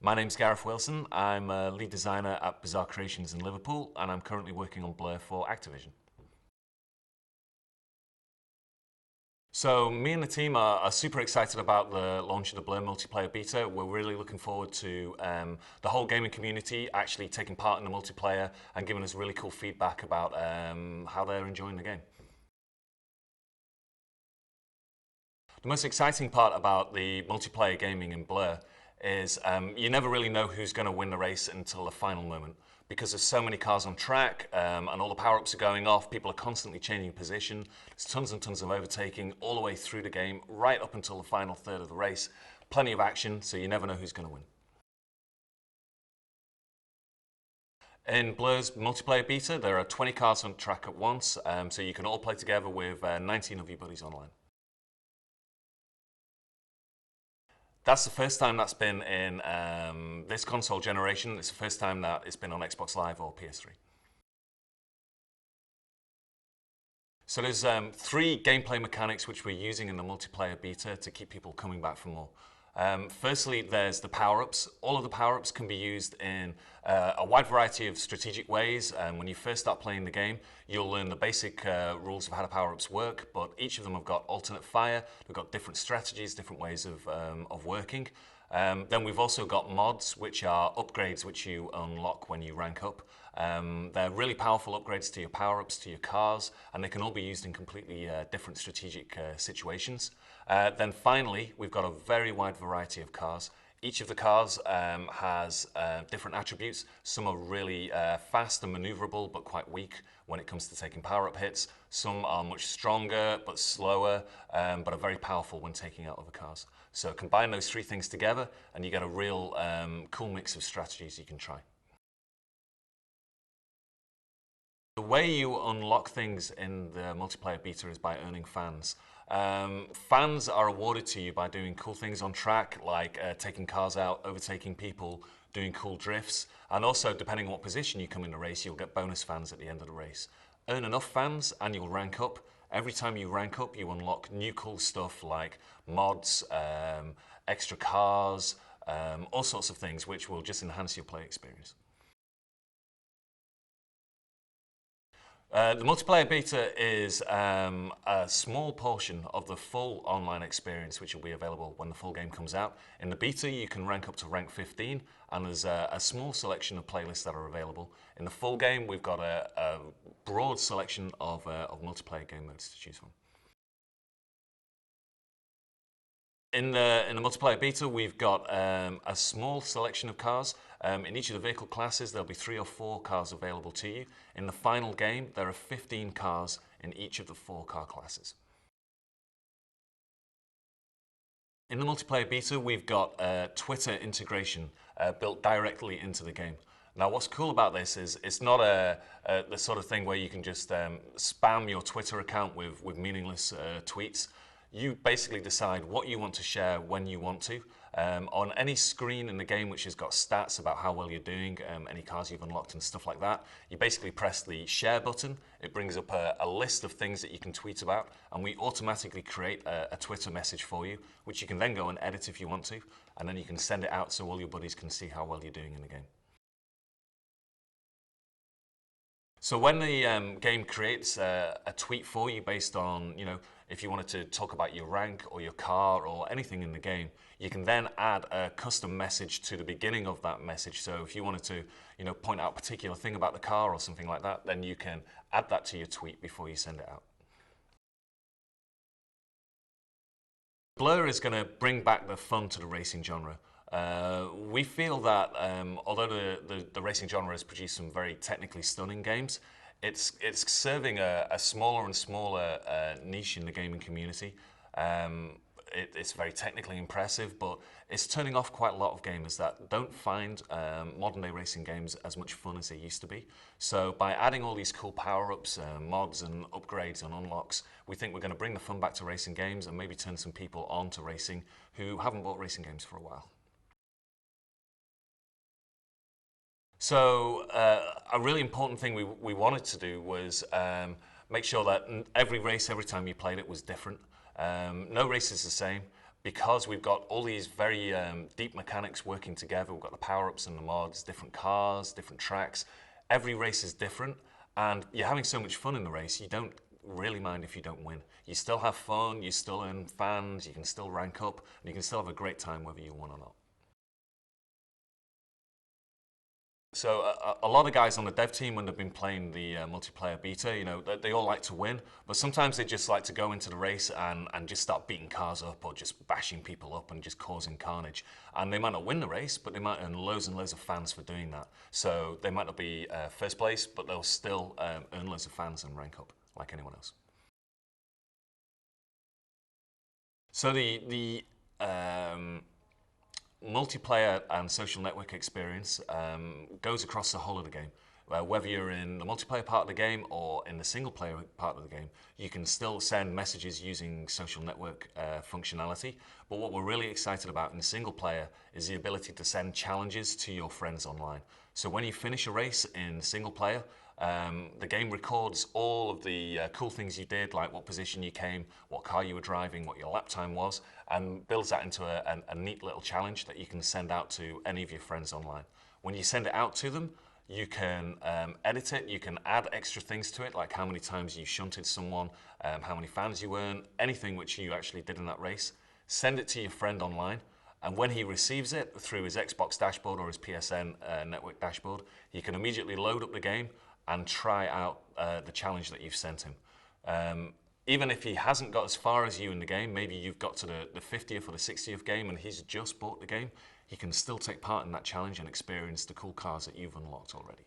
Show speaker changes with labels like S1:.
S1: My name's Gareth Wilson. I'm a lead designer at Bizarre Creations in Liverpool, and I'm currently working on Blur for Activision. So me and the team are super excited about the launch of the Blur multiplayer beta. We're really looking forward to the whole gaming community actually taking part in the multiplayer and giving us really cool feedback about how they're enjoying the game. The most exciting part about the multiplayer gaming in Blur is you never really know who's going to win the race until the final moment, because there's so many cars on track and all the power-ups are going off. People are constantly changing position. There's tons and tons of overtaking all the way through the game, right up until the final third of the race. Plenty of action, so you never know who's going to win. In Blur's multiplayer beta, there are 20 cars on track at once, so you can all play together with 19 of your buddies online. That's the first time that's been in this console generation. It's the first time that it's been on Xbox Live or PS3. So there's 3 gameplay mechanics which we're using in the multiplayer beta to keep people coming back for more. Firstly, there's the power-ups. All of the power-ups can be used in a wide variety of strategic ways. When you first start playing the game, you'll learn the basic rules of how the power-ups work, but each of them have got alternate fire. They've got different strategies, different ways of working. Then we've also got mods, which are upgrades which you unlock when you rank up. They're really powerful upgrades to your power-ups, to your cars, and they can all be used in completely different strategic situations. Then finally, we've got a very wide variety of cars. Each of the cars has different attributes. Some are really fast and maneuverable, but quite weak when it comes to taking power-up hits. Some are much stronger, but slower, but are very powerful when taking out other cars. So combine those 3 things together, and you get a real cool mix of strategies you can try. The way you unlock things in the multiplayer beta is by earning fans. Fans are awarded to you by doing cool things on track, like taking cars out, overtaking people, doing cool drifts, and also, depending on what position you come in the race, you'll get bonus fans at the end of the race. Earn enough fans and you'll rank up. Every time you rank up, you unlock new cool stuff like mods, extra cars, all sorts of things which will just enhance your play experience. The multiplayer beta is a small portion of the full online experience, which will be available when the full game comes out. In the beta, you can rank up to rank 15, and there's a small selection of playlists that are available. In the full game, we've got a broad selection of multiplayer game modes to choose from. In the multiplayer beta, we've got a small selection of cars. In each of the vehicle classes, there'll be 3 or 4 cars available to you. In the final game, there are 15 cars in each of the 4 car classes. In the multiplayer beta, we've got Twitter integration built directly into the game. Now, what's cool about this is it's not the sort of thing where you can just spam your Twitter account with meaningless tweets. You basically decide what you want to share when you want to. On any screen in the game which has got stats about how well you're doing, any cars you've unlocked and stuff like that, you basically press the share button. It brings up a list of things that you can tweet about, and we automatically create a Twitter message for you, which you can then go and edit if you want to, and then you can send it out so all your buddies can see how well you're doing in the game. So when the game creates a tweet for you based on, if you wanted to talk about your rank or your car or anything in the game, you can then add a custom message to the beginning of that message. So if you wanted to, point out a particular thing about the car or something like that, then you can add that to your tweet before you send it out. Blur is going to bring back the fun to the racing genre. We feel that although the racing genre has produced some very technically stunning games, it's serving a smaller and smaller niche in the gaming community. It's very technically impressive, but it's turning off quite a lot of gamers that don't find modern day racing games as much fun as they used to be. So by adding all these cool power-ups, mods and upgrades and unlocks, we think we're going to bring the fun back to racing games and maybe turn some people on to racing who haven't bought racing games for a while. So a really important thing we wanted to do was make sure that every race, every time you played it, was different. No race is the same, because we've got all these very deep mechanics working together. We've got the power-ups and the mods, different cars, different tracks. Every race is different, and you're having so much fun in the race, you don't really mind if you don't win. You still have fun, you still earn fans, you can still rank up, and you can still have a great time whether you won or not. So a lot of guys on the dev team, when they've been playing the multiplayer beta, they all like to win, but sometimes they just like to go into the race and just start beating cars up or just bashing people up and just causing carnage. And they might not win the race, but they might earn loads and loads of fans for doing that. So they might not be first place, but they'll still earn loads of fans and rank up like anyone else. So the multiplayer and social network experience goes across the whole of the game. Whether you're in the multiplayer part of the game or in the single player part of the game, you can still send messages using social network functionality. But what we're really excited about in the single player is the ability to send challenges to your friends online. So when you finish a race in single player, the game records all of the cool things you did, like what position you came, what car you were driving, what your lap time was, and builds that into a neat little challenge that you can send out to any of your friends online. When you send it out to them, you can edit it, you can add extra things to it, like how many times you shunted someone, how many fans you earned, anything which you actually did in that race. Send it to your friend online, and when he receives it through his Xbox dashboard or his PSN network dashboard, he can immediately load up the game and try out the challenge that you've sent him. Even if he hasn't got as far as you in the game, maybe you've got to the 50th or the 60th game and he's just bought the game, he can still take part in that challenge and experience the cool cars that you've unlocked already.